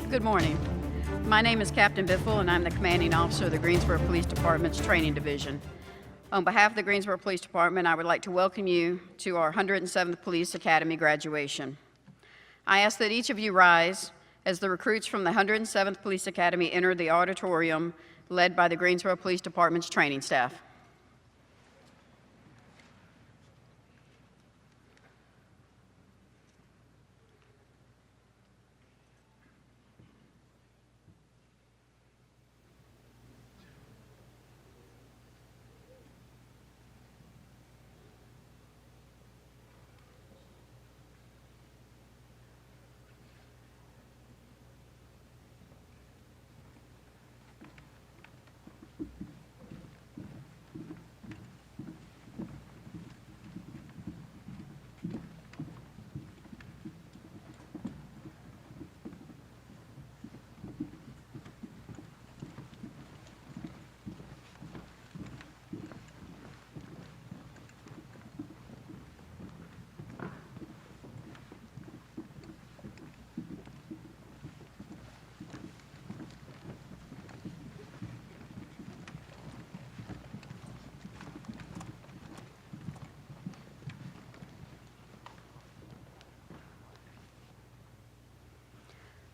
Good morning. My name is Captain Biffle, and I'm the commanding officer of the Greensboro Police Department's Training Division. On behalf of the Greensboro Police Department, I would like to welcome you to our 107th Police Academy graduation. I ask that each of you rise as the recruits from the 107th Police Academy enter the auditorium led by the Greensboro Police Department's training staff.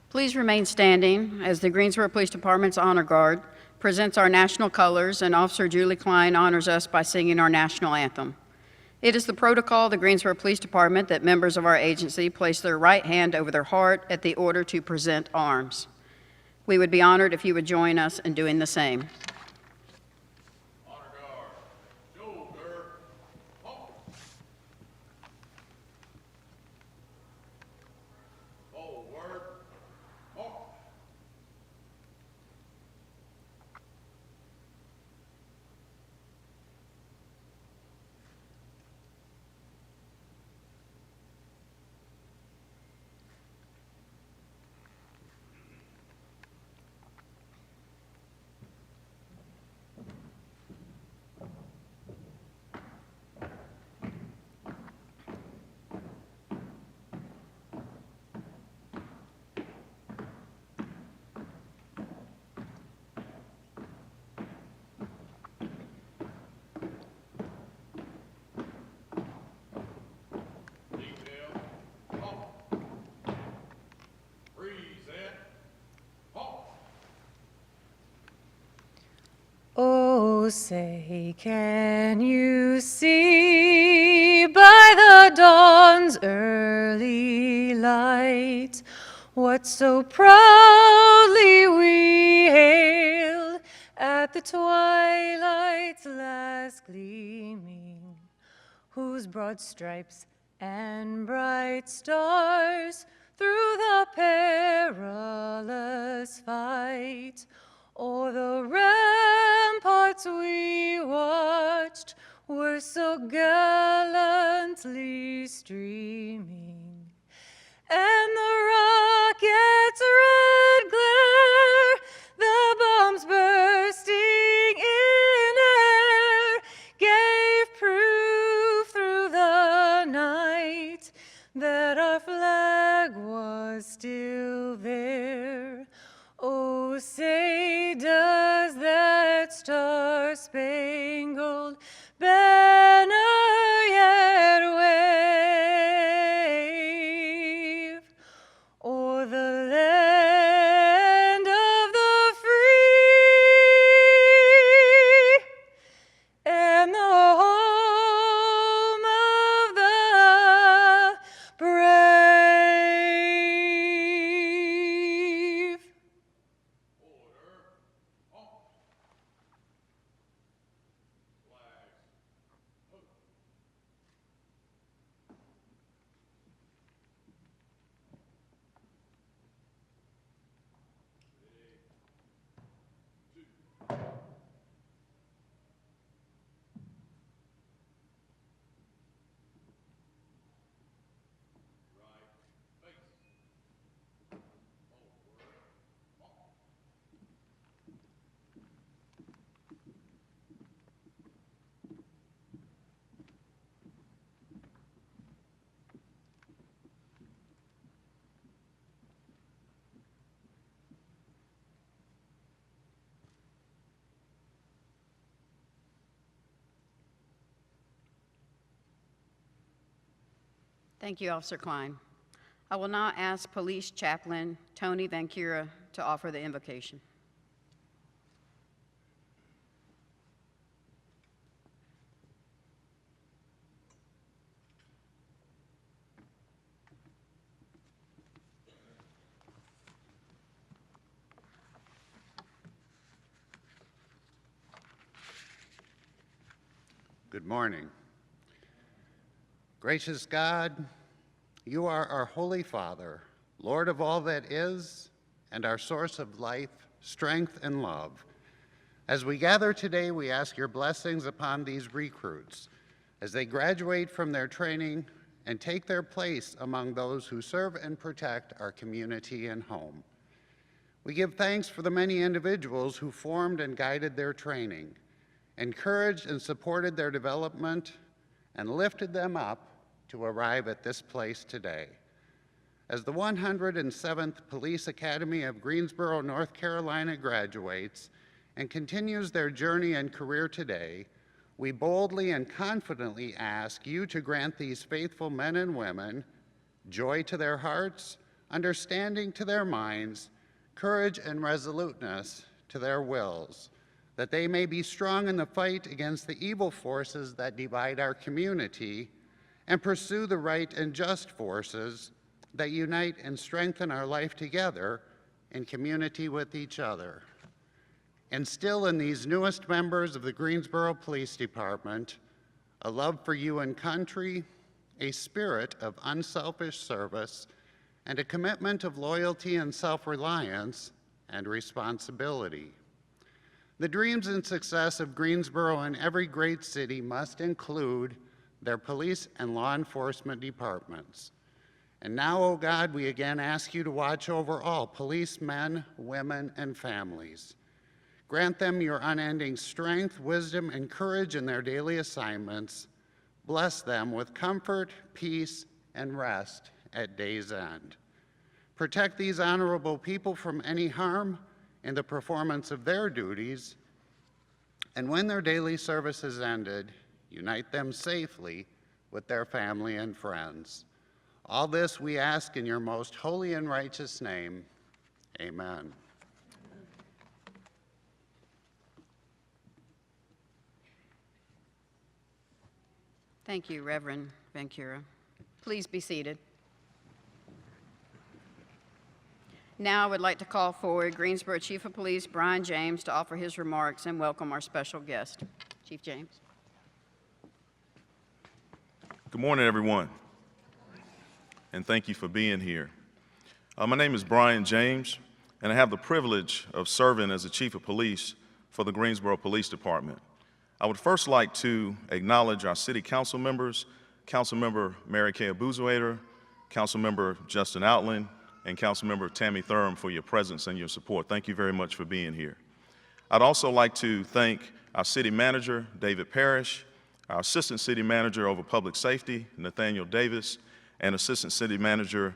Please remain standing as the Greensboro Police Department's Honor Guard presents our national colors, and Officer Julie Klein honors us by singing our national anthem. It is the protocol of the Greensboro Police Department that members of our agency place their right hand over their heart at the order to present arms. We would be honored if you would join us in doing the same. Oh, say, can you see by the dawn's early light what so proudly we hailed at the twilight's last gleaming, whose broad stripes and bright stars through the perilous fight o'er the ramparts we watched were so gallantly streaming, and the rocket's red glare, the bombs bursting in air, gave proof through the night that our flag was still there. Oh, say, does that star-spangled banner yet wave o'er the land of the free and the home of the brave? Thank you, Officer Klein. I will now ask Police Chaplain Tony VanCura to offer the invocation. Good morning. Gracious God, you are our Holy Father, Lord of all that is, and our source of life, strength, and love. As we gather today, we ask your blessings upon these recruits as they graduate from their training and take their place among those who serve and protect our community and home. We give thanks for the many individuals who formed and guided their training, encouraged and supported their development, and lifted them up to arrive at this place today. As the 107th Police Academy of Greensboro, North Carolina graduates and continues their journey and career today, we boldly and confidently ask you to grant these faithful men and women joy to their hearts, understanding to their minds, courage and resoluteness to their wills, that they may be strong in the fight against the evil forces that divide our community and pursue the right and just forces that unite and strengthen our life together in community with each other. Instill in these newest members of the Greensboro Police Department a love for you and country, a spirit of unselfish service, and a commitment of loyalty and self-reliance and responsibility. The dreams and success of Greensboro and every great city must include their police and law enforcement departments. And now, O God, we again ask you to watch over all policemen, women, and families. Grant them your unending strength, wisdom, and courage in their daily assignments. Bless them with comfort, peace, and rest at day's end. Protect these honorable people from any harm in the performance of their duties, and when their daily service is ended, unite them safely with their family and friends. All this we ask in your most holy and righteous name. Amen. Thank you, Reverend VanCura. Please be seated. Now I would like to call forward Greensboro Chief of Police Brian James to offer his remarks and welcome our special guest. Chief James. Good morning, everyone, and thank you for being here. My name is Brian James, and I have the privilege of serving as the Chief of Police for the Greensboro Police Department. I would first like to acknowledge our City Council members, Councilmember Mary Kay Abuzuator, Councilmember Justin Outland, and Councilmember Tammy Thurm for your presence and your support. Thank you very much for being here. I'd also like to thank our City Manager, David Parrish, our Assistant City Manager over Public Safety, Nathaniel Davis, and Assistant City Manager,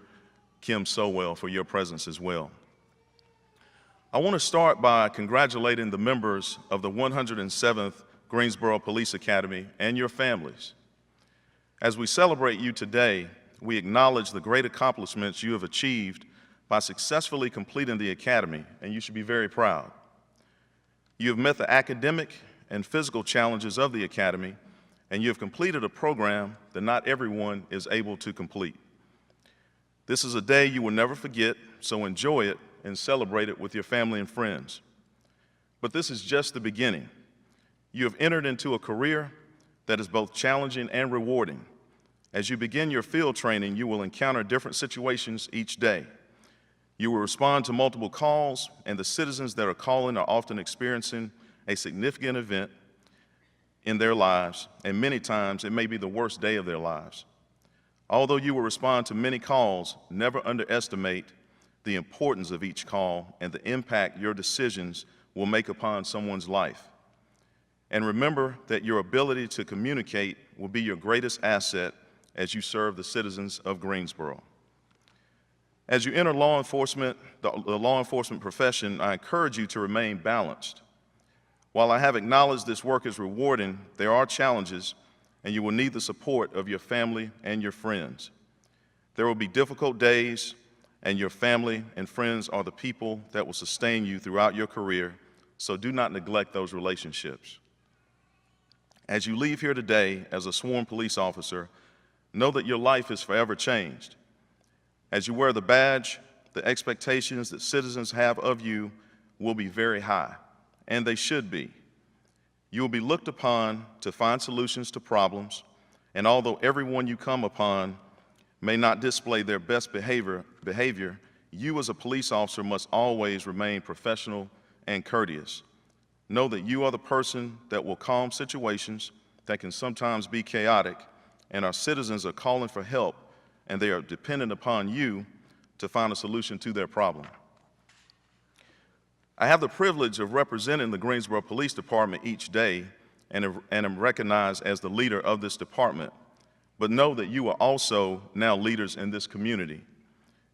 Kim Sowell, for your presence as well. I want to start by congratulating the members of the 107th Greensboro Police Academy and your families. As we celebrate you today, we acknowledge the great accomplishments you have achieved by successfully completing the academy, and you should be very proud. You have met the academic and physical challenges of the academy, and you have completed a program that not everyone is able to complete. This is a day you will never forget, so enjoy it and celebrate it with your family and friends. But this is just the beginning. You have entered into a career that is both challenging and rewarding. As you begin your field training, you will encounter different situations each day. You will respond to multiple calls, and the citizens that are calling are often experiencing a significant event in their lives, and many times it may be the worst day of their lives. Although you will respond to many calls, never underestimate the importance of each call and the impact your decisions will make upon someone's life. And remember that your ability to communicate will be your greatest asset as you serve the citizens of Greensboro. As you enter law enforcement, the law enforcement profession, I encourage you to remain balanced. While I have acknowledged this work is rewarding, there are challenges, and you will need the support of your family and your friends. There will be difficult days, and your family and friends are the people that will sustain you throughout your career, so do not neglect those relationships. As you leave here today as a sworn police officer, know that your life is forever changed. As you wear the badge, the expectations that citizens have of you will be very high, and they should be. You will be looked upon to find solutions to problems, and although everyone you come upon may not display their best behavior, you as a police officer must always remain professional and courteous. Know that you are the person that will calm situations that can sometimes be chaotic, and our citizens are calling for help, and they are dependent upon you to find a solution to their problem. I have the privilege of representing the Greensboro Police Department each day and am recognized as the leader of this department. But know that you are also now leaders in this community.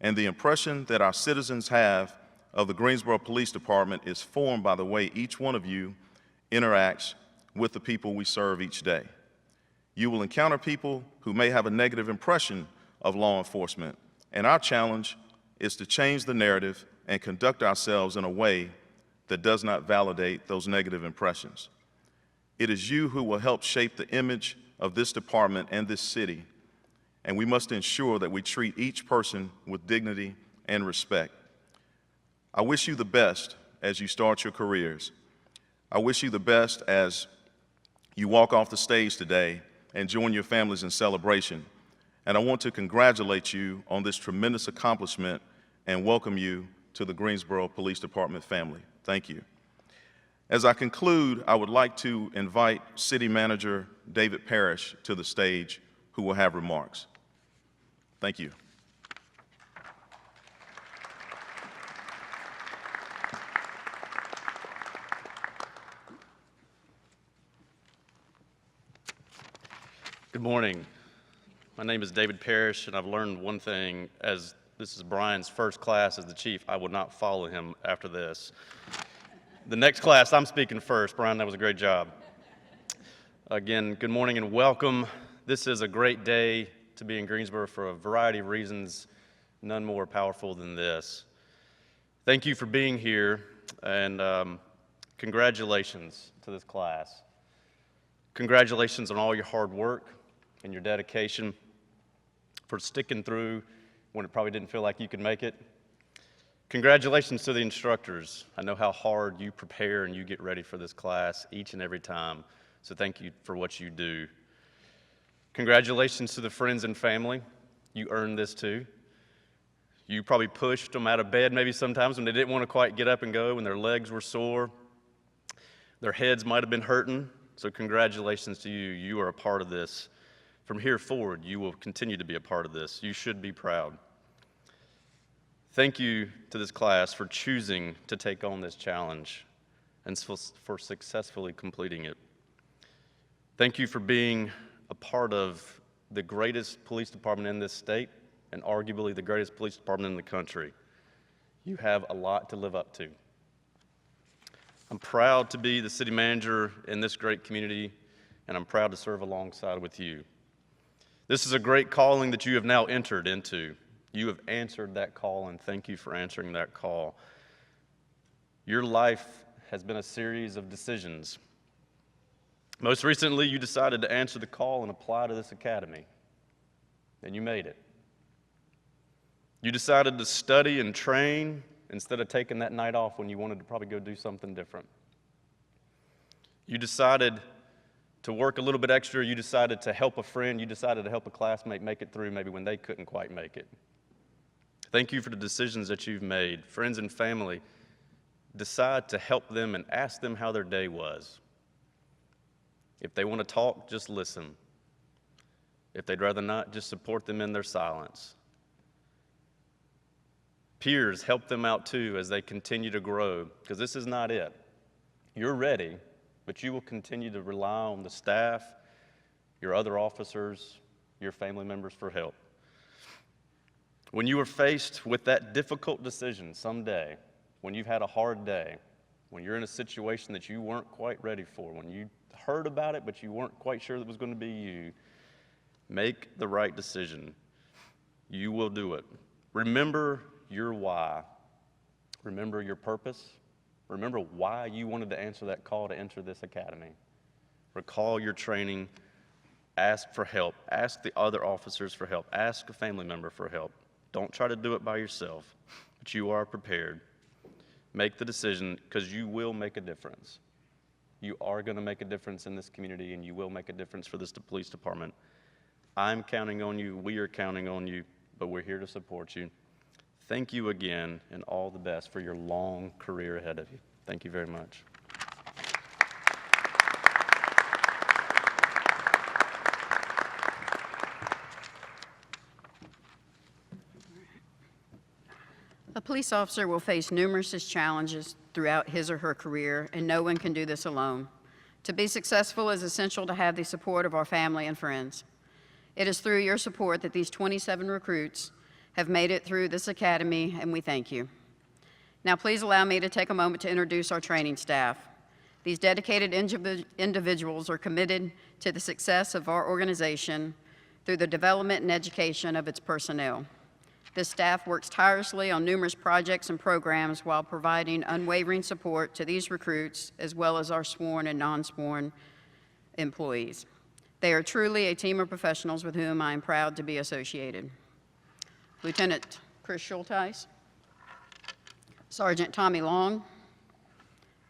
And the impression that our citizens have of the Greensboro Police Department is formed by the way each one of you interacts with the people we serve each day. You will encounter people who may have a negative impression of law enforcement, and our challenge is to change the narrative and conduct ourselves in a way that does not validate those negative impressions. It is you who will help shape the image of this department and this city, and we must ensure that we treat each person with dignity and respect. I wish you the best as you start your careers. I wish you the best as you walk off the stage today and join your families in celebration. And I want to congratulate you on this tremendous accomplishment and welcome you to the Greensboro Police Department family. Thank you. As I conclude, I would like to invite City Manager David Parrish to the stage, who will have remarks. Thank you. Good morning. My name is David Parrish, and I've learned one thing: as this is Brian's first class as the chief, I will not follow him after this. The next class, I'm speaking first. Brian, that was a great job. Again, good morning and welcome. This is a great day to be in Greensboro for a variety of reasons, none more powerful than this. Thank you for being here, and congratulations to this class. Congratulations on all your hard work and your dedication, for sticking through when it probably didn't feel like you could make it. Congratulations to the instructors. I know how hard you prepare and you get ready for this class each and every time, so thank you for what you do. Congratulations to the friends and family. You earned this too. You probably pushed them out of bed maybe sometimes when they didn't want to quite get up and go, when their legs were sore. Their heads might have been hurting, so congratulations to you. You are a part of this. From here forward, you will continue to be a part of this. You should be proud. Thank you to this class for choosing to take on this challenge and for successfully completing it. Thank you for being a part of the greatest police department in this state and arguably the greatest police department in the country. You have a lot to live up to. I'm proud to be the city manager in this great community, and I'm proud to serve alongside with you. This is a great calling that you have now entered into. You have answered that call, and thank you for answering that call. Your life has been a series of decisions. Most recently, you decided to answer the call and apply to this academy, and you made it. You decided to study and train instead of taking that night off when you wanted to probably go do something different. You decided to work a little bit extra. You decided to help a friend. You decided to help a classmate make it through maybe when they couldn't quite make it. Thank you for the decisions that you've made. Friends and family, decide to help them and ask them how their day was. If they want to talk, just listen. If they'd rather not, just support them in their silence. Peers, help them out too as they continue to grow, because this is not it. You're ready, but you will continue to rely on the staff, your other officers, your family members for help. When you are faced with that difficult decision someday, when you've had a hard day, when you're in a situation that you weren't quite ready for, when you heard about it but you weren't quite sure that it was going to be you, make the right decision. You will do it. Remember your why. Remember your purpose. Remember why you wanted to answer that call to enter this academy. Recall your training. Ask for help. Ask the other officers for help. Ask a family member for help. Don't try to do it by yourself, but you are prepared. Make the decision, because you will make a difference. You are going to make a difference in this community, and you will make a difference for this police department. I'm counting on you. We are counting on you, but we're here to support you. Thank you again, and all the best for your long career ahead of you. Thank you very much. A police officer will face numerous challenges throughout his or her career, and no one can do this alone. To be successful, it is essential to have the support of our family and friends. It is through your support that these 27 recruits have made it through this academy, and we thank you. Now, please allow me to take a moment to introduce our training staff. These dedicated individuals are committed to the success of our organization through the development and education of its personnel. This staff works tirelessly on numerous projects and programs while providing unwavering support to these recruits, as well as our sworn and non-sworn employees. They are truly a team of professionals with whom I am proud to be associated. Lieutenant Chris Schulteis, Sergeant Tommy Long,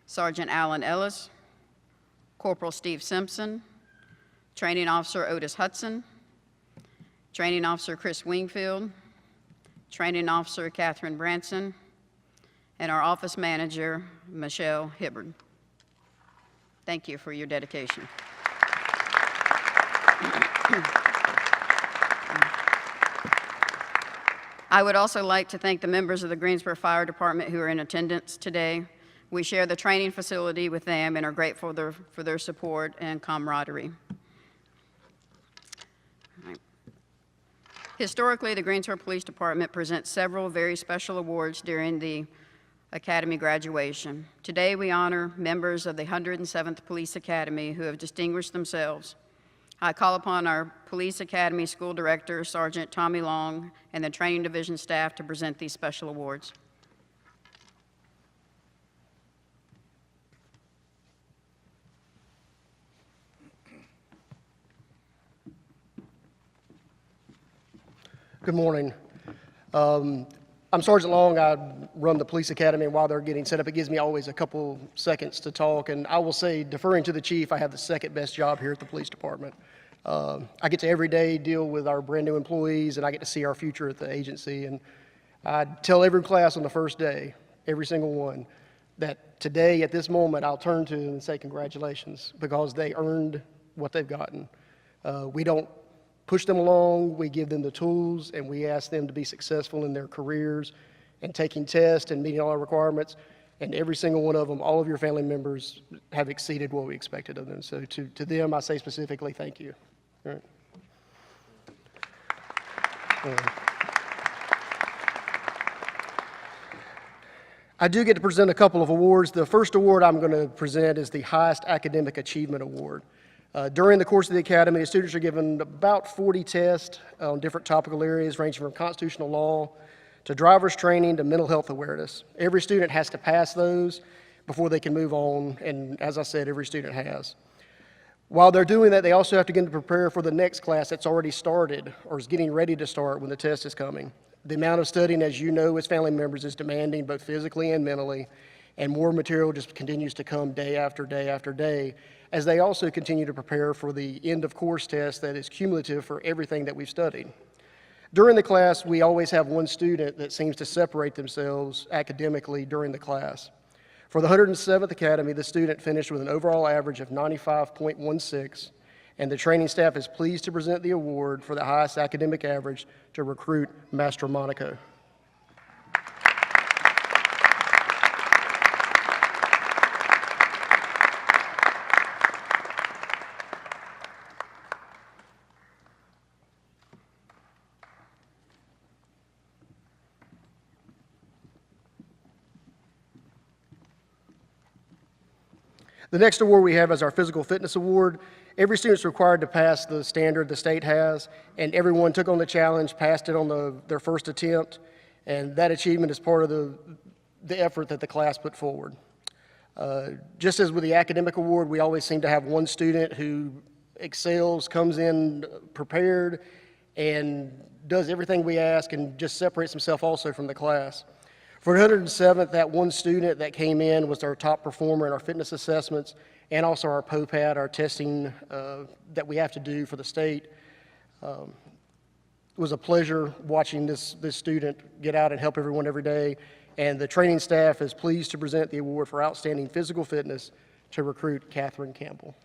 Sergeant Alan Ellis, Corporal Steve Simpson, Training Officer Otis Hudson, Training Officer Chris Wingfield, Training Officer Kathryn Branson, and our Office Manager, Michelle Hibbard. Thank you for your dedication. I would also like to thank the members of the Greensboro Fire Department who are in attendance today. We share the training facility with them and are grateful for their support and camaraderie. Historically, the Greensboro Police Department presents several very special awards during the Academy graduation. Today, we honor members of the 107th Police Academy who have distinguished themselves. I call upon our Police Academy School Director, Sergeant Tommy Long, and the Training Division staff to present these special awards. Good morning. I'm Sergeant Long. I run the Police Academy, and while they're getting set up, it gives me always a couple seconds to talk. And I will say, deferring to the chief, I have the second best job here at the police department. I get to every day deal with our brand new employees, and I get to see our future at the agency. And I tell every class on the first day, every single one, that today, at this moment, I'll turn to them and say congratulations, because they earned what they've gotten. We don't push them along, we give them the tools, and we ask them to be successful in their careers and taking tests and meeting all our requirements. And every single one of them, all of your family members, have exceeded what we expected of them. So to them, I say specifically, thank you. All right. I do get to present a couple of awards. The first award I'm going to present is the Highest Academic Achievement Award. During the course of the academy, the students are given about 40 tests on different topical areas, ranging from constitutional law to driver's training to mental health awareness. Every student has to pass those before they can move on, and as I said, every student has. While they're doing that, they also have to begin to prepare for the next class that's already started or is getting ready to start when the test is coming. The amount of studying, as you know, as family members, is demanding both physically and mentally, and more material just continues to come day after day after day, as they also continue to prepare for the end of course test that is cumulative for everything that we've studied. During the class, we always have one student that seems to separate themselves academically during the class. For the 107th Academy, the student finished with an overall average of 95.16, and the training staff is pleased to present the award for the highest academic average to recruit Mastromonaco. The next award we have is our Physical Fitness Award. Every student is required to pass the standard the state has, and everyone took on the challenge, passed it on their first attempt, and that achievement is part of the effort that the class put forward. Just as with the academic award, we always seem to have one student who excels, comes in prepared, and does everything we ask and just separates himself also from the class. For 107th, that one student that came in was our top performer in our fitness assessments and also our POPAD, our testing that we have to do for the state. It was a pleasure watching this student get out and help everyone every day. And the training staff is pleased to present the award for outstanding physical fitness to recruit Kathryn Campbell.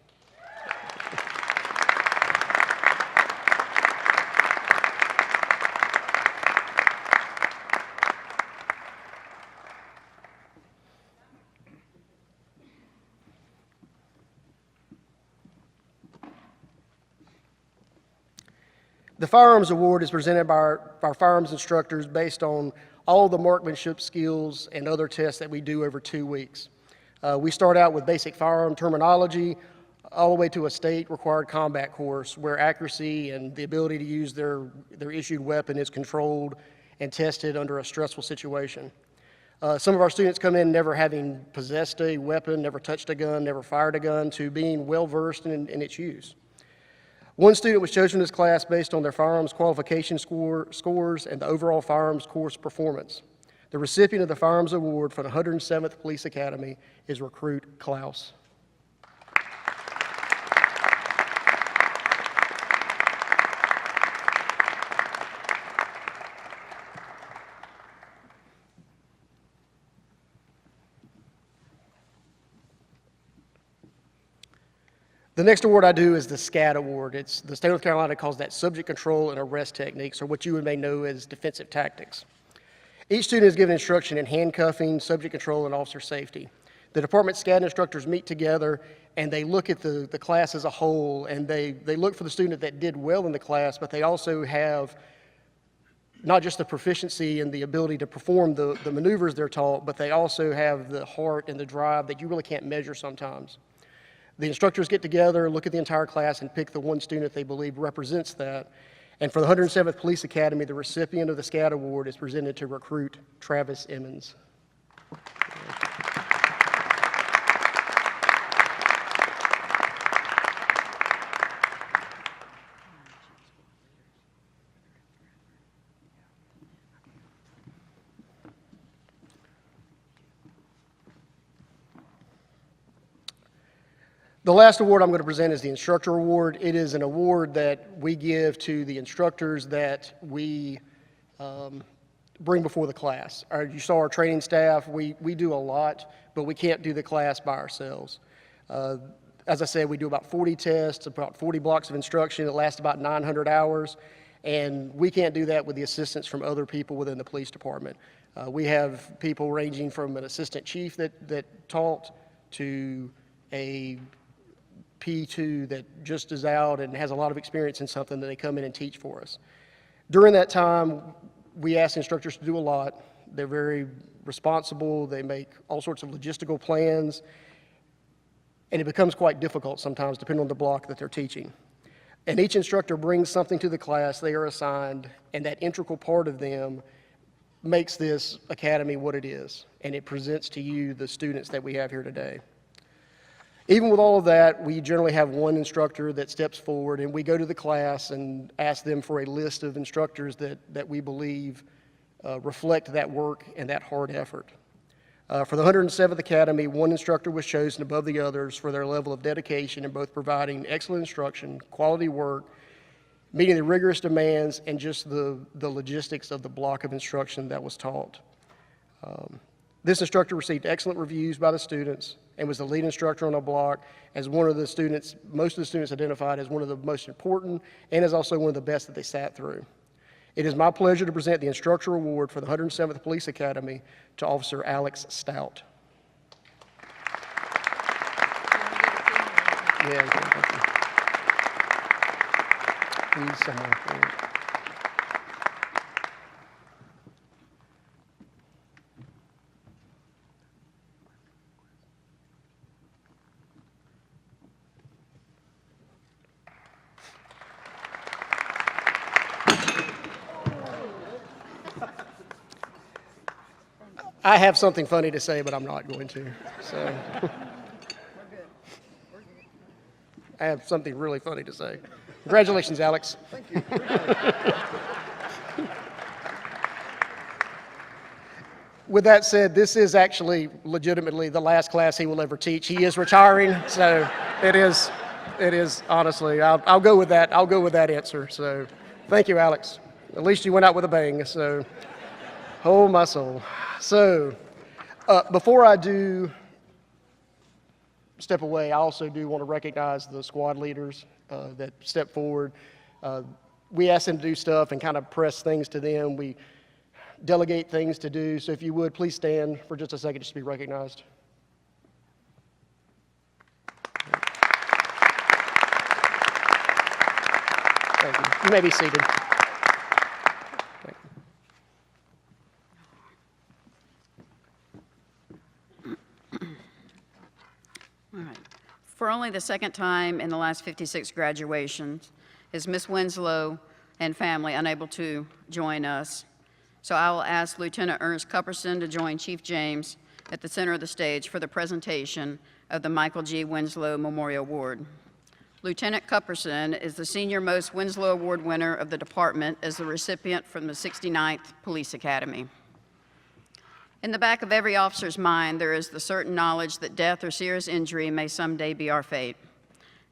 The Firearms Award is presented by our firearms instructors based on all the marksmanship skills and other tests that we do over 2 weeks. We start out with basic firearm terminology all the way to a state-required combat course where accuracy and the ability to use their issued weapon is controlled and tested under a stressful situation. Some of our students come in never having possessed a weapon, never touched a gun, never fired a gun, to being well-versed in its use. One student was chosen in this class based on their firearms qualification scores and the overall firearms course performance. The recipient of the Firearms Award for the 107th Police Academy is recruit Clous. The next award I do is the SCAT award. It's the state of North Carolina calls that subject control and arrest techniques, or what you may know as defensive tactics. Each student is given instruction in handcuffing, subject control, and officer safety. The department SCAT instructors meet together and they look at the class as a whole, and they look for the student that did well in the class, but they also have not just the proficiency and the ability to perform the maneuvers they're taught, but they also have the heart and the drive that you really can't measure sometimes. The instructors get together, look at the entire class, and pick the one student they believe represents that. And for the 107th Police Academy, the recipient of the SCAT Award is presented to recruit Travis Emmons. The last award I'm going to present is the Instructor Award. It is an award that we give to the instructors that we bring before the class. You saw our training staff. We do a lot, but we can't do the class by ourselves. As I said, we do about 40 tests, about 40 blocks of instruction. It lasts about 900 hours, and we can't do that with the assistance from other people within the police department. We have people ranging from an assistant chief that taught to a P2 that just is out and has a lot of experience in something that they come in and teach for us. During that time, we ask instructors to do a lot. They're very responsible. They make all sorts of logistical plans, and it becomes quite difficult sometimes depending on the block that they're teaching. And each instructor brings something to the class they are assigned, and that integral part of them makes this academy what it is, and it presents to you the students that we have here today. Even with all of that, we generally have one instructor that steps forward, and we go to the class and ask them for a list of instructors that we believe reflect that work and that hard effort. For the 107th Academy, one instructor was chosen above the others for their level of dedication in both providing excellent instruction, quality work, meeting the rigorous demands, and just the logistics of the block of instruction that was taught. This instructor received excellent reviews by the students and was the lead instructor on a block as one of the students, most of the students identified as one of the most important and as also one of the best that they sat through. It is my pleasure to present the Instructor Award for the 107th Police Academy to Officer Alex Stout. Yeah, please, someone forward. I have something funny to say, but I'm not going to. So I have something really funny to say. Congratulations, Alex. Thank you. With that said, this is actually legitimately the last class he will ever teach. He is retiring, so it is honestly, I'll go with that. I'll go with that answer. So thank you, Alex. At least you went out with a bang, so oh my soul. So before I do step away, I also do want to recognize the squad leaders that stepped forward. We asked them to do stuff and kind of press things to them. We delegate things to do. So if you would, please stand for just a second just to be recognized. Thank you. You may be seated. Thank you. All right. For only the second time in the last 56 graduations is Miss Winslow and family unable to join us. So I will ask Lieutenant Ernest Cupperson to join Chief James at the center of the stage for the presentation of the Michael G. Winslow Memorial Award. Lieutenant Cupperson is the senior-most Winslow Award winner of the department as the recipient from the 69th Police Academy. In the back of every officer's mind, there is the certain knowledge that death or serious injury may someday be our fate.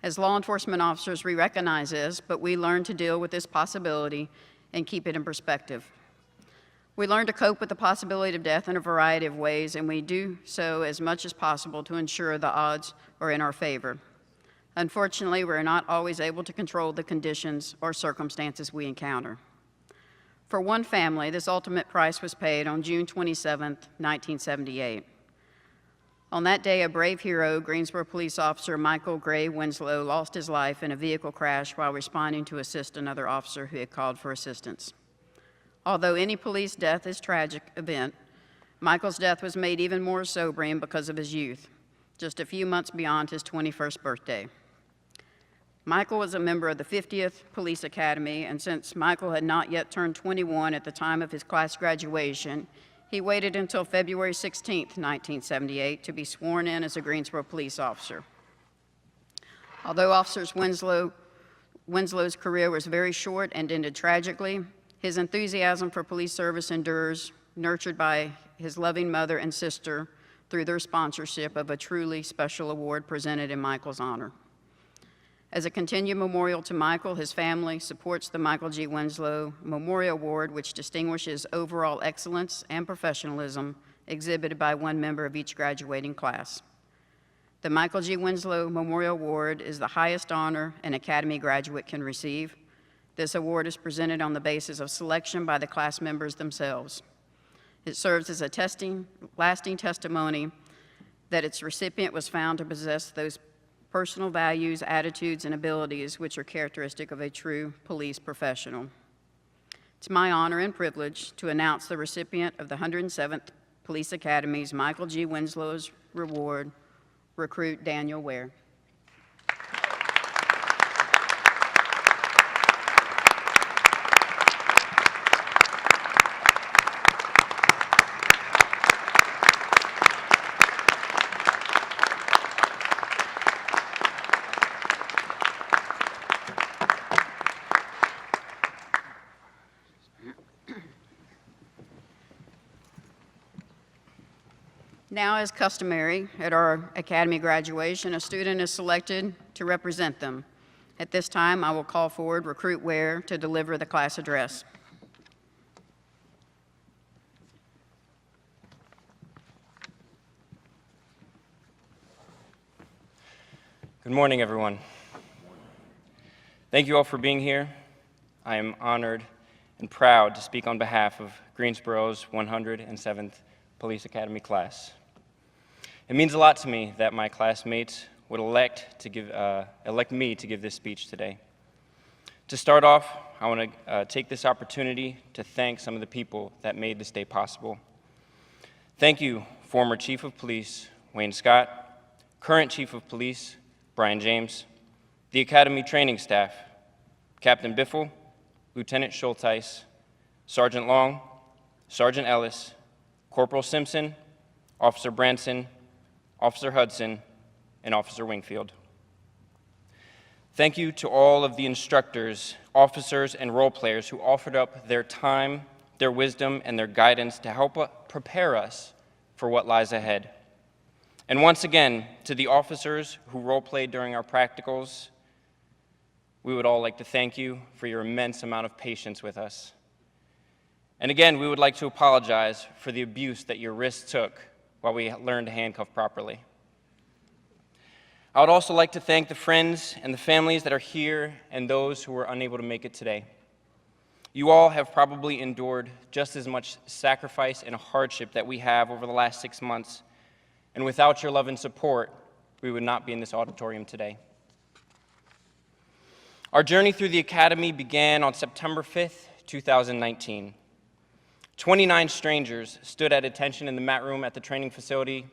As law enforcement officers, we recognize this, but we learn to deal with this possibility and keep it in perspective. We learn to cope with the possibility of death in a variety of ways, and we do so as much as possible to ensure the odds are in our favor. Unfortunately, we're not always able to control the conditions or circumstances we encounter. For one family, this ultimate price was paid on June 27, 1978. On that day, a brave hero, Greensboro police officer Michael Gray Winslow, lost his life in a vehicle crash while responding to assist another officer who had called for assistance. Although any police death is a tragic event, Michael's death was made even more sobering because of his youth, just a few months beyond his 21st birthday. Michael was a member of the 50th Police Academy, and since Michael had not yet turned 21 at the time of his class graduation, he waited until February 16, 1978, to be sworn in as a Greensboro police officer. Although Officer Winslow's career was very short and ended tragically, his enthusiasm for police service endures, nurtured by his loving mother and sister through their sponsorship of a truly special award presented in Michael's honor. As a continued memorial to Michael, his family supports the Michael G. Winslow Memorial Award, which distinguishes overall excellence and professionalism exhibited by one member of each graduating class. The Michael G. Winslow Memorial Award is the highest honor an Academy graduate can receive. This award is presented on the basis of selection by the class members themselves. It serves as a lasting testimony that its recipient was found to possess those personal values, attitudes, and abilities which are characteristic of a true police professional. It's my honor and privilege to announce the recipient of the 107th Police Academy's Michael G. Winslow's Reward, Recruit Daniel Ware. Now, as customary at our Academy graduation, a student is selected to represent them. At this time, I will call forward Recruit Ware to deliver the class address. Good morning, everyone. Thank you all for being here. I am honored and proud to speak on behalf of Greensboro's 107th Police Academy class. It means a lot to me that my classmates would elect me to give this speech today. To start off, I want to take this opportunity to thank some of the people that made this day possible. Thank you, former Chief of Police Wayne Scott, current Chief of Police Brian James, the Academy training staff, Captain Biffle, Lieutenant Schulteis, Sergeant Long, Sergeant Ellis, Corporal Simpson, Officer Branson, Officer Hudson, and Officer Wingfield. Thank you to all of the instructors, officers, and role players who offered up their time, their wisdom, and their guidance to help prepare us for what lies ahead. And once again, to the officers who role-played during our practicals, we would all like to thank you for your immense amount of patience with us. And again, we would like to apologize for the abuse that your wrists took while we learned to handcuff properly. I would also like to thank the friends and the families that are here and those who were unable to make it today. You all have probably endured just as much sacrifice and hardship that we have over the last 6 months, and without your love and support, we would not be in this auditorium today. Our journey through the academy began on September 5th, 2019. 29 strangers stood at attention in the mat room at the training facility,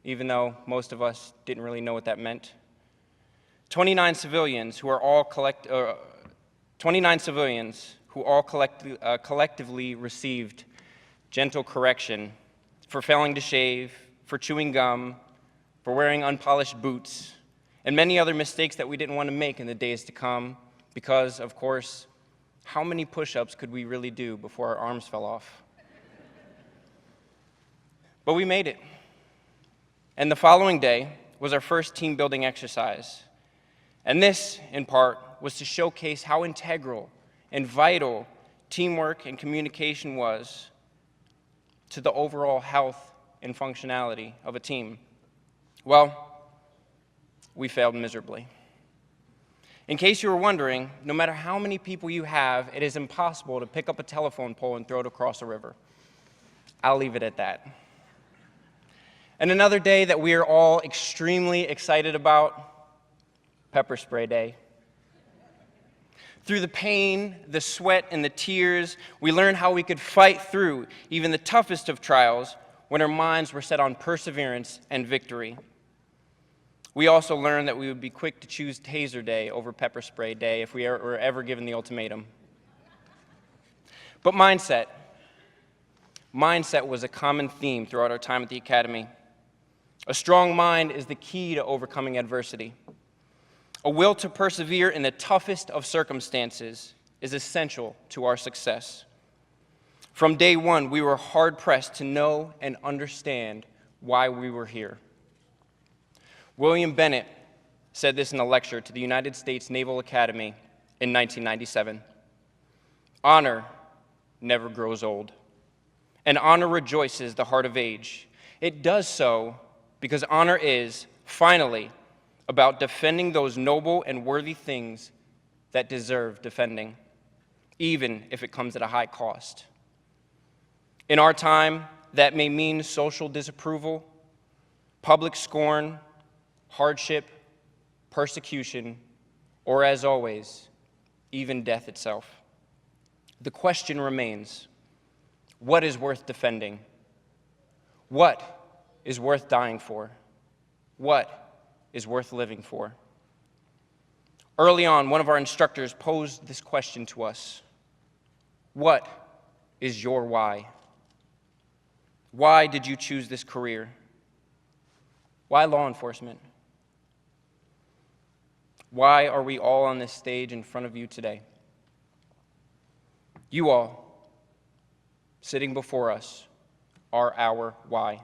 even though most of us didn't really know what that meant. 29 civilians who all collectively received gentle correction for failing to shave, for chewing gum, for wearing unpolished boots, and many other mistakes that we didn't want to make in the days to come because, of course, how many push-ups could we really do before our arms fell off? But we made it. And the following day was our first team building exercise. And this, in part, was to showcase how integral and vital teamwork and communication was to the overall health and functionality of a team. Well, we failed miserably. In case you were wondering, no matter how many people you have, it is impossible to pick up a telephone pole and throw it across a river. I'll leave it at that. And another day that we are all extremely excited about, pepper spray day. Through the pain, the sweat, and the tears, we learned how we could fight through even the toughest of trials when our minds were set on perseverance and victory. We also learned that we would be quick to choose Taser Day over Pepper Spray Day if we were ever given the ultimatum. But mindset was a common theme throughout our time at the academy. A strong mind is the key to overcoming adversity. A will to persevere in the toughest of circumstances is essential to our success. From day one, we were hard-pressed to know and understand why we were here. William Bennett said this in a lecture to the United States Naval Academy in 1997. Honor never grows old, and honor rejoices the heart of age. It does so because honor is, finally, about defending those noble and worthy things that deserve defending, even if it comes at a high cost. In our time, that may mean social disapproval, public scorn, hardship, persecution, or as always, even death itself. The question remains, what is worth defending? What is worth dying for? What is worth living for? Early on, one of our instructors posed this question to us. What is your why? Why did you choose this career? Why law enforcement? Why are we all on this stage in front of you today? You all, sitting before us, are our why.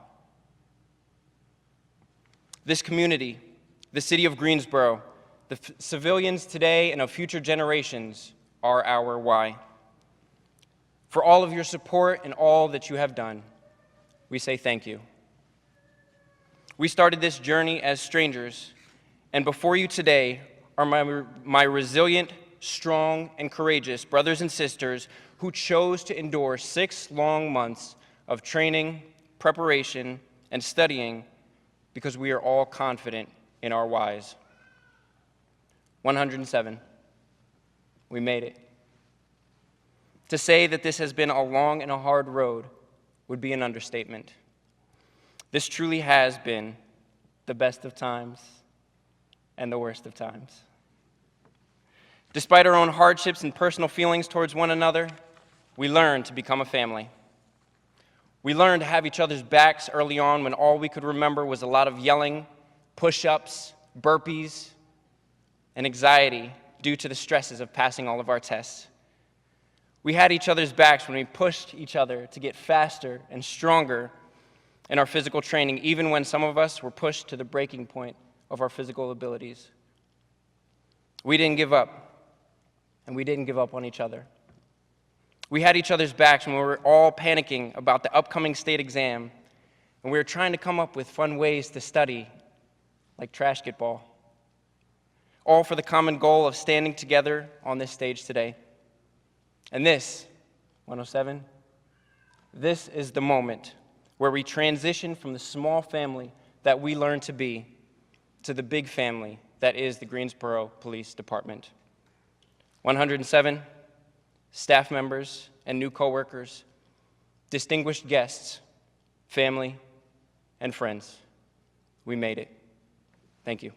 This community, the city of Greensboro, the civilians today and of future generations are our why. For all of your support and all that you have done, we say thank you. We started this journey as strangers, and before you today are my resilient, strong, and courageous brothers and sisters who chose to endure 6 long months of training, preparation, and studying because we are all confident in our whys. 107. We made it. To say that this has been a long and a hard road would be an understatement. This truly has been the best of times and the worst of times. Despite our own hardships and personal feelings towards one another, we learned to become a family. We learned to have each other's backs early on when all we could remember was a lot of yelling, push-ups, burpees, and anxiety due to the stresses of passing all of our tests. We had each other's backs when we pushed each other to get faster and stronger in our physical training, even when some of us were pushed to the breaking point of our physical abilities. We didn't give up, and we didn't give up on each other. We had each other's backs when we were all panicking about the upcoming state exam, and we were trying to come up with fun ways to study, like trash get ball, all for the common goal of standing together on this stage today. And this, 107, this is the moment where we transition from the small family that we learned to be to the big family that is the Greensboro Police Department. 107, staff members and new coworkers, distinguished guests, family, and friends. We made it. Thank you.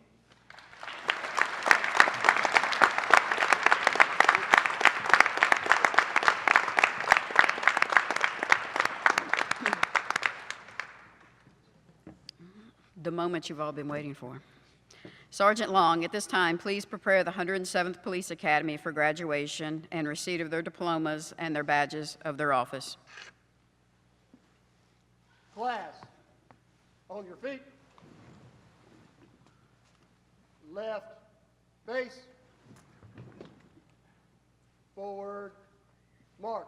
The moment you've all been waiting for. Sergeant Long, at this time, please prepare the 107th Police Academy for graduation and receipt of their diplomas and their badges of their office. Class, on your feet. Left face. Forward march.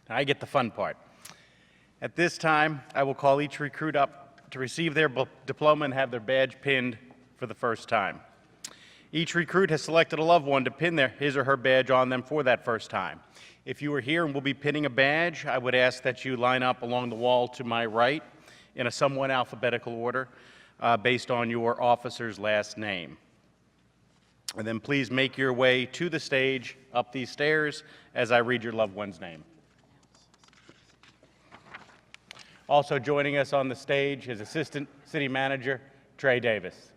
Now I get the fun part. At this time, I will call each recruit up to receive their diploma and have their badge pinned for the first time. Each recruit has selected a loved one to pin his or her badge on them for that first time. If you are here and will be pinning a badge, I would ask that you line up along the wall to my right in a somewhat alphabetical order based on your officer's last name. And then please make your way to the stage, up these stairs, as I read your loved one's name. Also joining us on the stage is Assistant City Manager Trey Davis.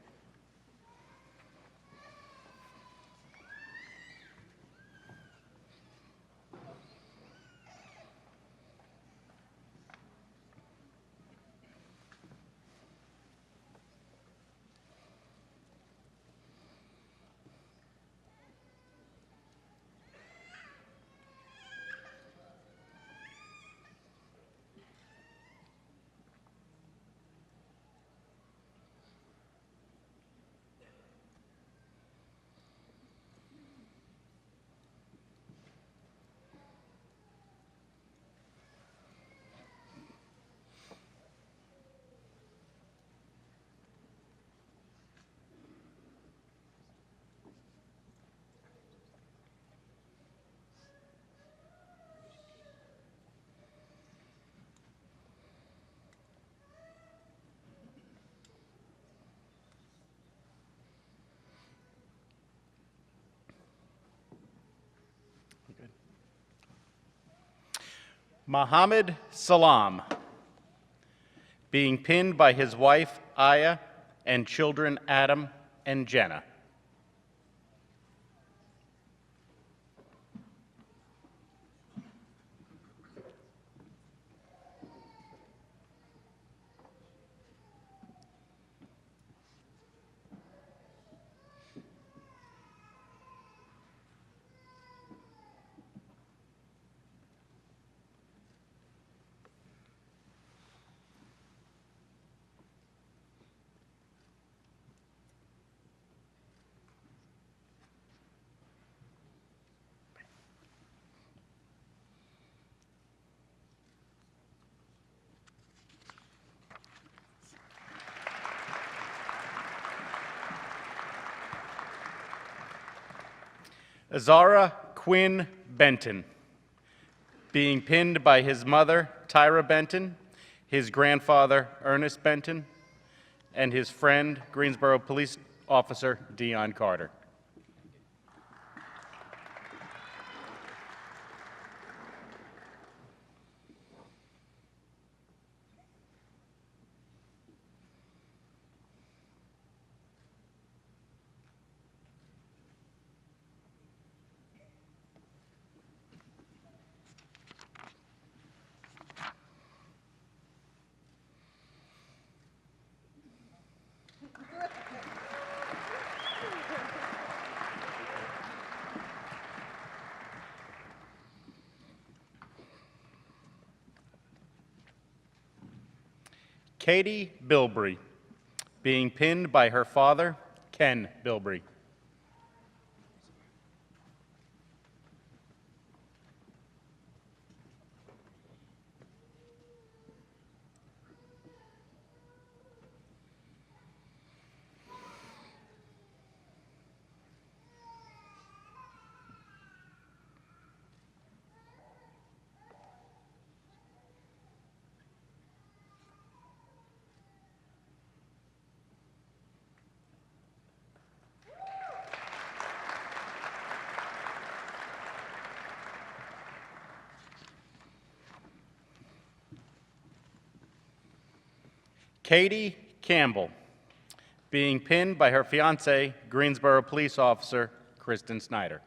Mohammed Salam, being pinned by his wife, Aya, and children, Adam and Jenna. Ezara Quinn Benton, being pinned by his mother, Tyra Benton, his grandfather, Ernest Benton, and his friend, Greensboro Police Officer Dion Carter. Katie Bilbrey, being pinned by her father, Ken Bilbrey. Katie Campbell, being pinned by her fiance, Greensboro Police Officer Kristen Snyder.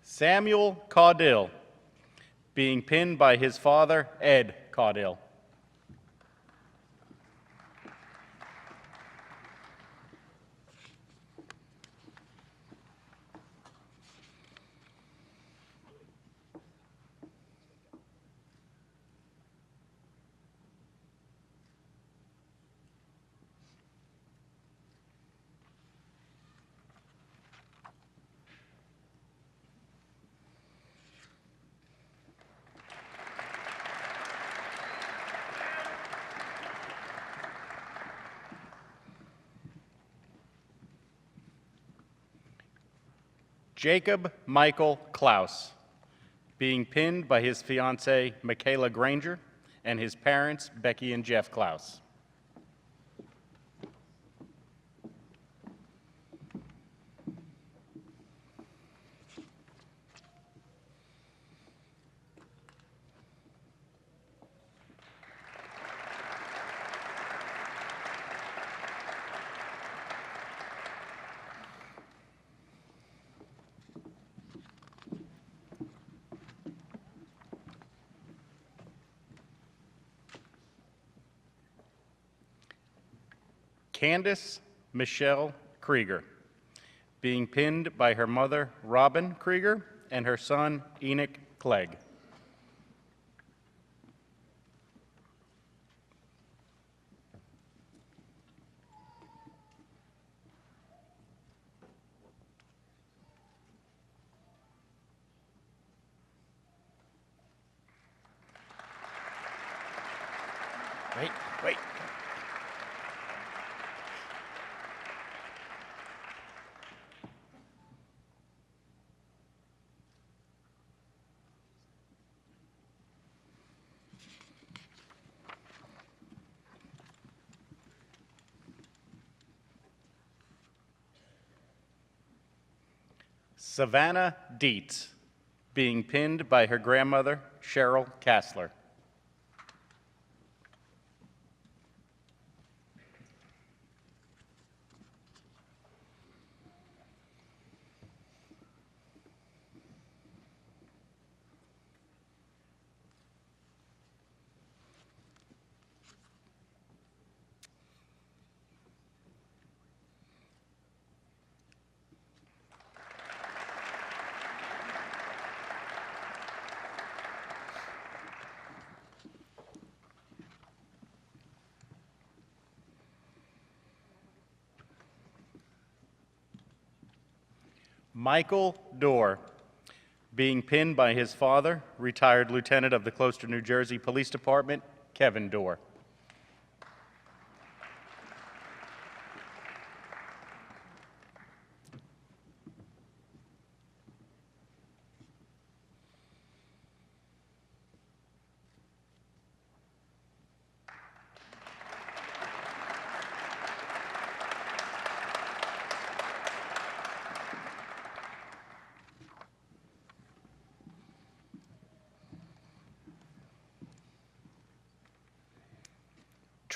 Samuel Caudill, being pinned by his father, Ed Caudill. Jacob Michael Clous, being pinned by his fiancee, Michaela Granger, and his parents, Becky and Jeff Clous. Kandice Michelle Crigger, being pinned by her mother, Robin Crigger, and her son, Enoch Clegg. Wait. Savannah Dietz, being pinned by her grandmother, Cheryl Kassler. Michael Doerr, being pinned by his father, retired lieutenant of the Clous, New Jersey Police Department, Kevin Doerr.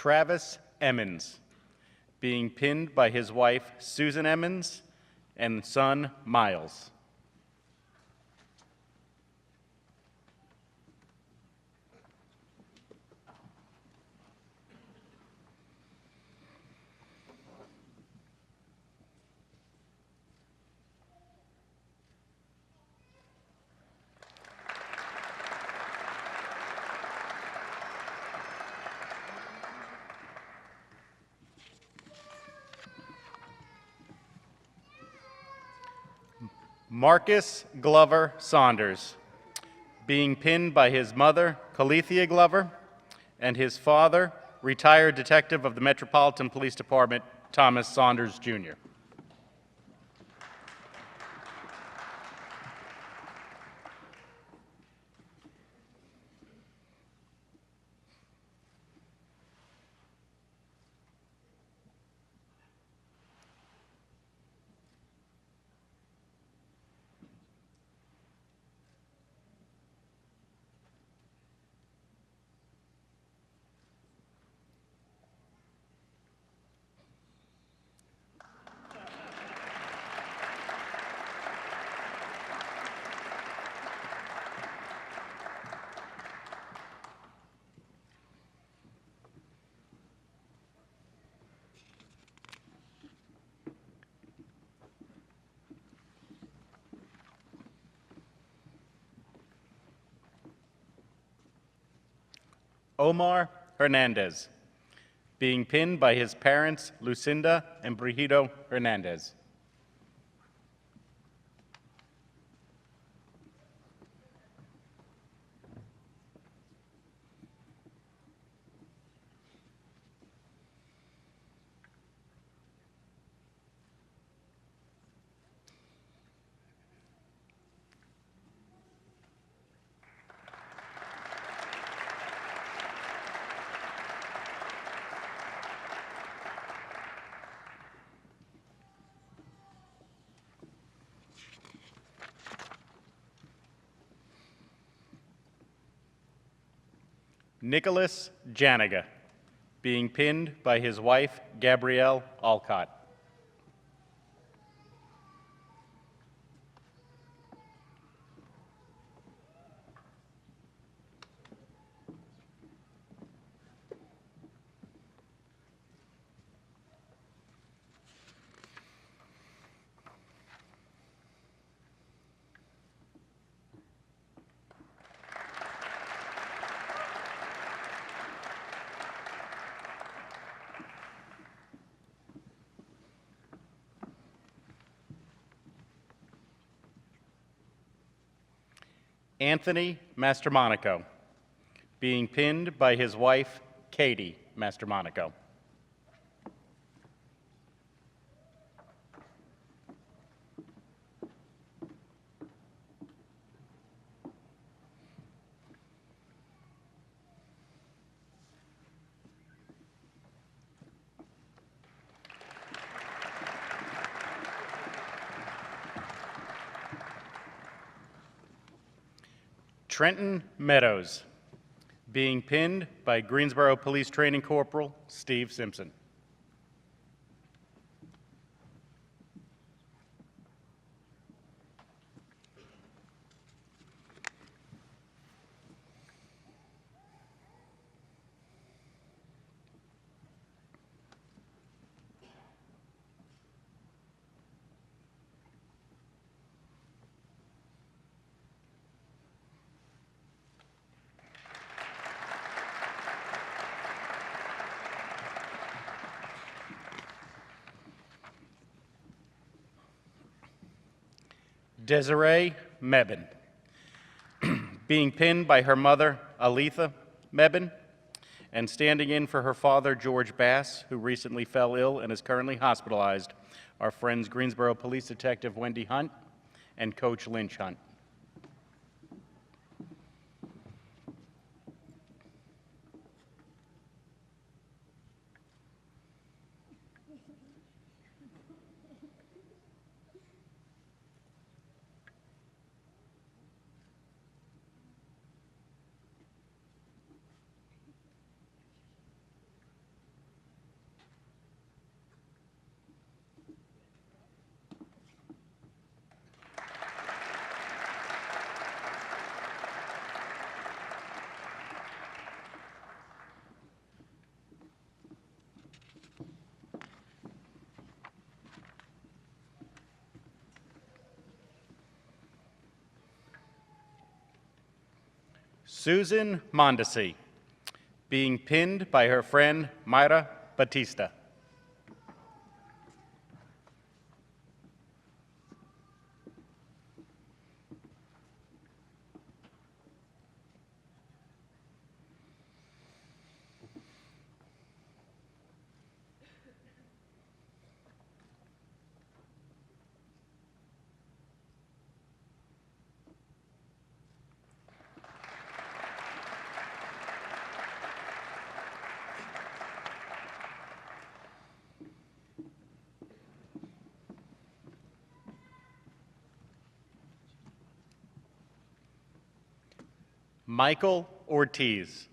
Travis Emmons, being pinned by his wife, Susan Emmons, and son, Miles. Marcus Glover Saunders, being pinned by his mother, Calethea Glover, and his father, retired detective of the Metropolitan Police Department, Thomas Saunders, Jr. Omar Hernandez, being pinned by his parents, Lucinda and Brigido Hernandez. Nicholas Janiga, being pinned by his wife, Gabrielle Alcott. Anthony Mastromonaco, being pinned by his wife, Katie Mastromonaco. Trenton Meadows, being pinned by Greensboro Police Training Corporal Steve Simpson. Desiree Mebin, being pinned by her mother, Aletha Mebin, and standing in for her father, George Bass, who recently fell ill and is currently hospitalized, our friends Greensboro Police Detective Wendy Hunt and Coach Lynch Hunt. Susan Mondesi, being pinned by her friend Mayra Batista. Michael Ortiz,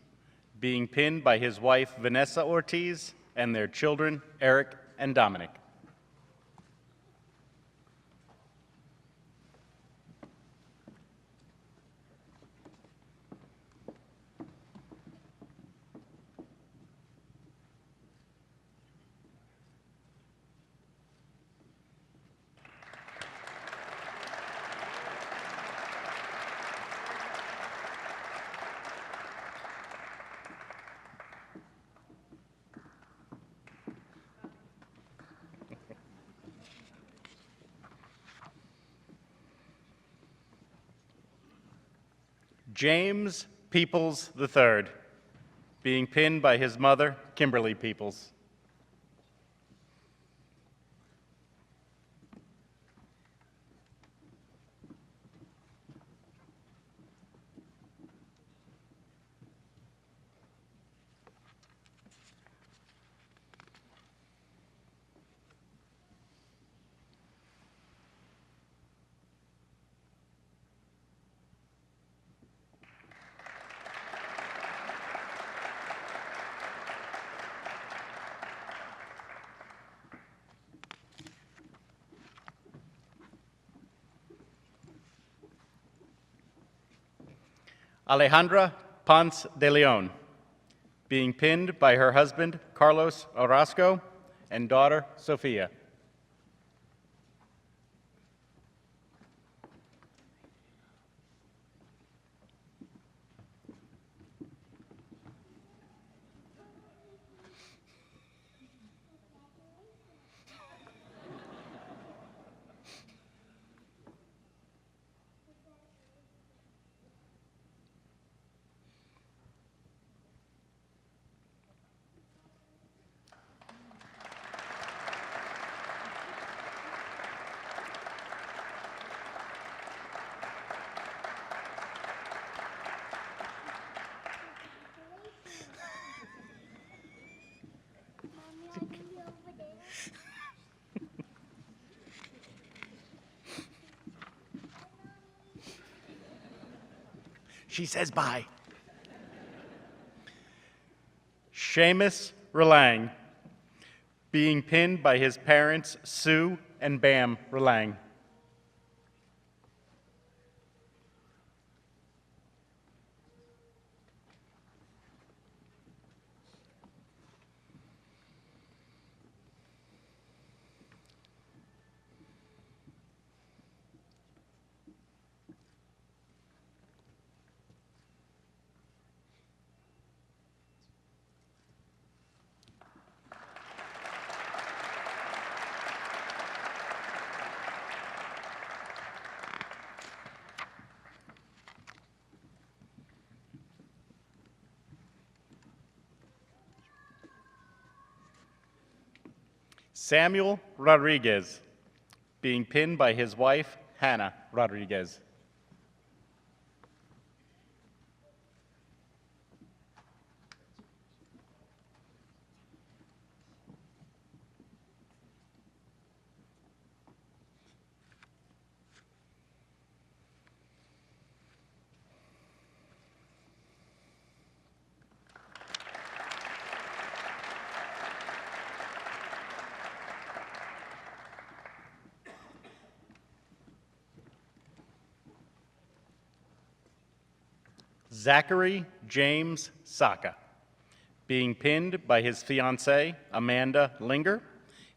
being pinned by his wife Vanessa Ortiz and their children Eric and Dominic. James Peoples III, being pinned by his mother, Kimberly Peoples. Alejandra Ponce de Leon, being pinned by her husband, Carlos Orozco, and daughter, Sofia. She says bye. Seamus Relang, being pinned by his parents, Sue and Bam Relang. Samuel Rodriguez, being pinned by his wife, Hannah Rodriguez. Zachary James Saka, being pinned by his fiancée, Amanda Linger,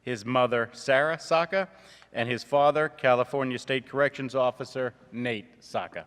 his mother, Sarah Saka, and his father, California State Corrections Officer, Nate Saka.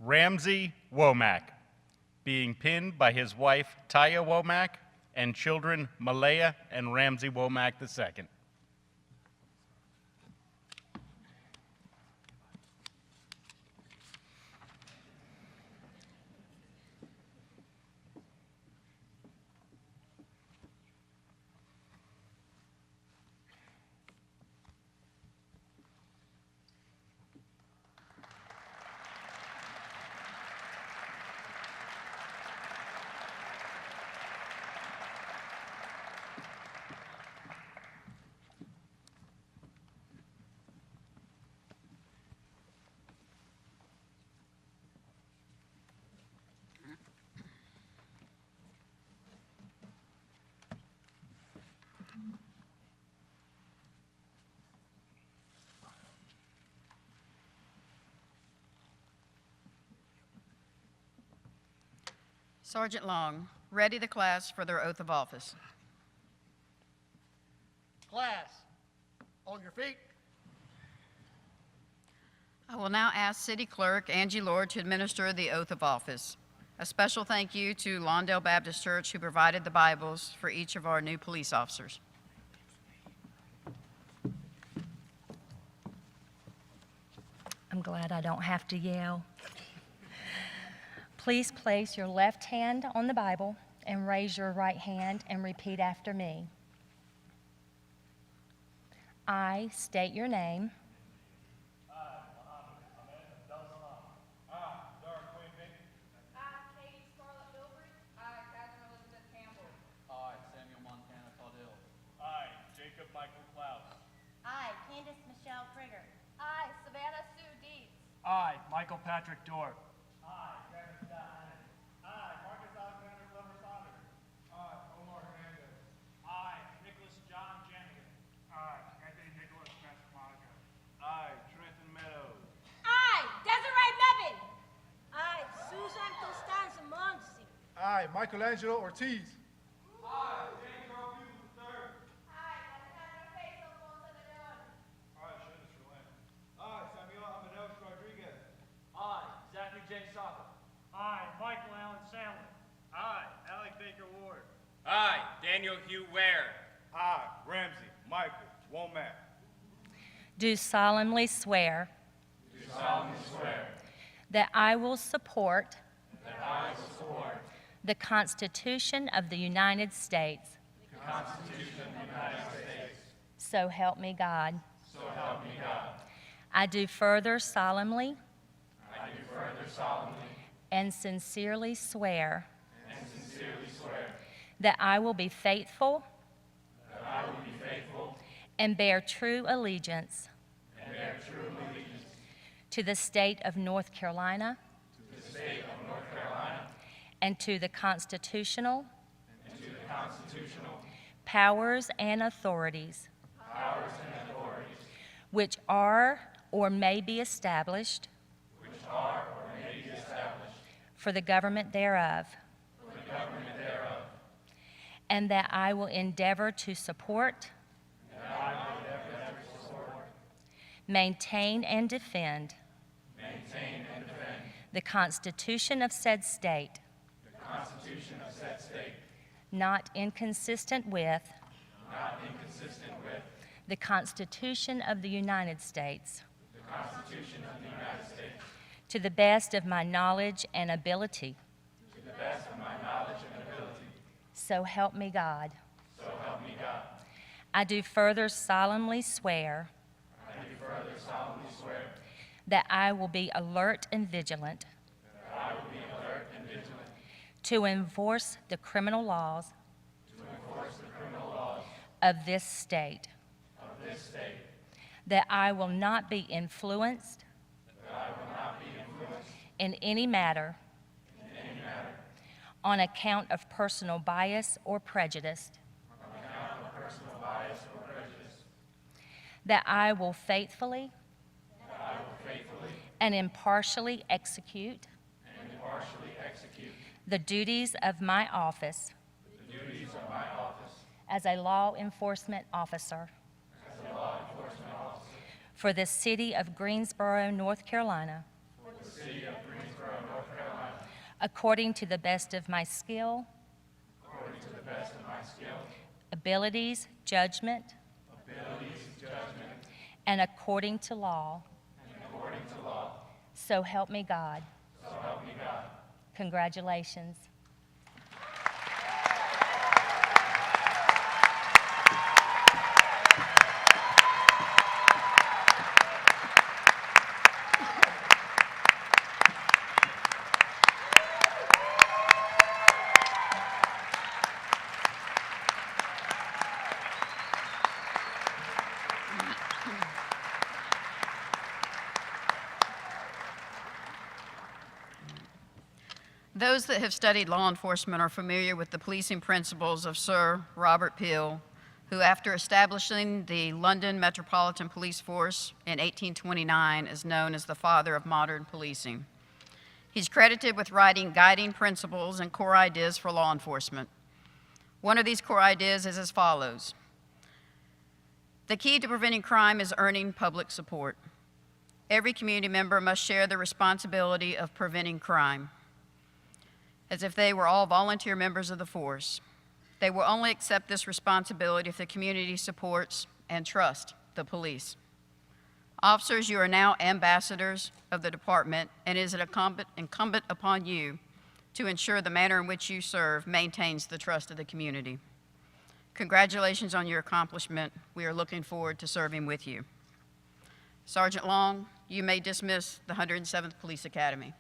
Ramsey Womack, being pinned by his wife, Taya Womack, and children, Malaya and Ramsey Womack II. Sergeant Long, ready the class for their oath of office. Class, on your feet. I will now ask City Clerk Angie Lord to administer the oath of office. A special thank you to Lawndale Baptist Church, who provided the Bibles for each of our new police officers. I'm glad I don't have to yell. Please place your left hand on the Bible and raise your right hand and repeat after me. I state your name. Scarlett, Bilbrey. Kathryn Elizabeth Campbell. Caudill. Jacob Michael Clous. Candice Michelle Crigger. Savannah Sue Dietz. Michael Patrick Doerr. Marcus Alexander Glover-Saunders. Omar Hernandez. Nicholas John Janiga. Anthony Nicholas Mastromonaco. Trenton Meadows. Desiree Bevan. Susan Constanza Monsi. Michelangelo Ortiz. Michael Allen Sandler. Alec Baker Ward. Daniel Hugh Ware. Ramsey Michael Womack. Do solemnly swear that I will support the Constitution of the United States. So help me God. I do further solemnly and sincerely swear that I will be faithful and bear true allegiance to the state of North Carolina and to the constitutional powers and authorities which are or may be established for the government thereof, and that I will endeavor to support, maintain, and defend the Constitution of said state, not inconsistent with the Constitution of the United States, to the best of my knowledge and ability. So help me God. I do further solemnly swear that I will be alert and vigilant to enforce the criminal laws of this state, that I will not be influenced in any matter on account of personal bias or prejudice, that I will faithfully and impartially execute the duties of my office as a law enforcement officer for the city of Greensboro, North Carolina, according to the best of my skill, abilities, judgment, and according to law. So help me God. Congratulations. Those that have studied law enforcement are familiar with the policing principles of Sir Robert Peel, who, after establishing the London Metropolitan Police Force in 1829, is known as the father of modern policing. He's credited with writing guiding principles and core ideas for law enforcement. One of these core ideas is as follows. The key to preventing crime is earning public support. Every community member must share the responsibility of preventing crime, as if they were all volunteer members of the force. They will only accept this responsibility if the community supports and trusts the police. Officers, you are now ambassadors of the department, and it is incumbent upon you to ensure the manner in which you serve maintains the trust of the community. Congratulations on your accomplishment. We are looking forward to serving with you. Sergeant Long, you may dismiss the 107th Police Academy.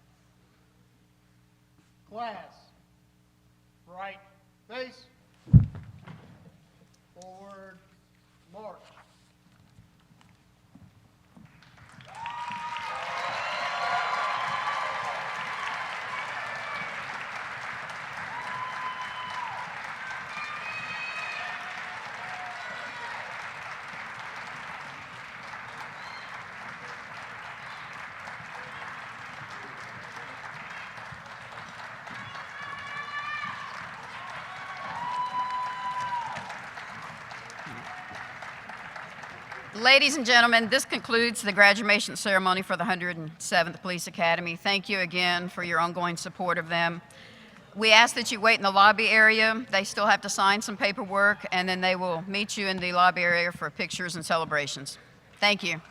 Class, right face, forward march. Ladies and gentlemen, this concludes the graduation ceremony for the 107th Police Academy. Thank you again for your ongoing support of them. We ask that you wait in the lobby area. They still have to sign some paperwork, and then they will meet you in the lobby area for pictures and celebrations. Thank you.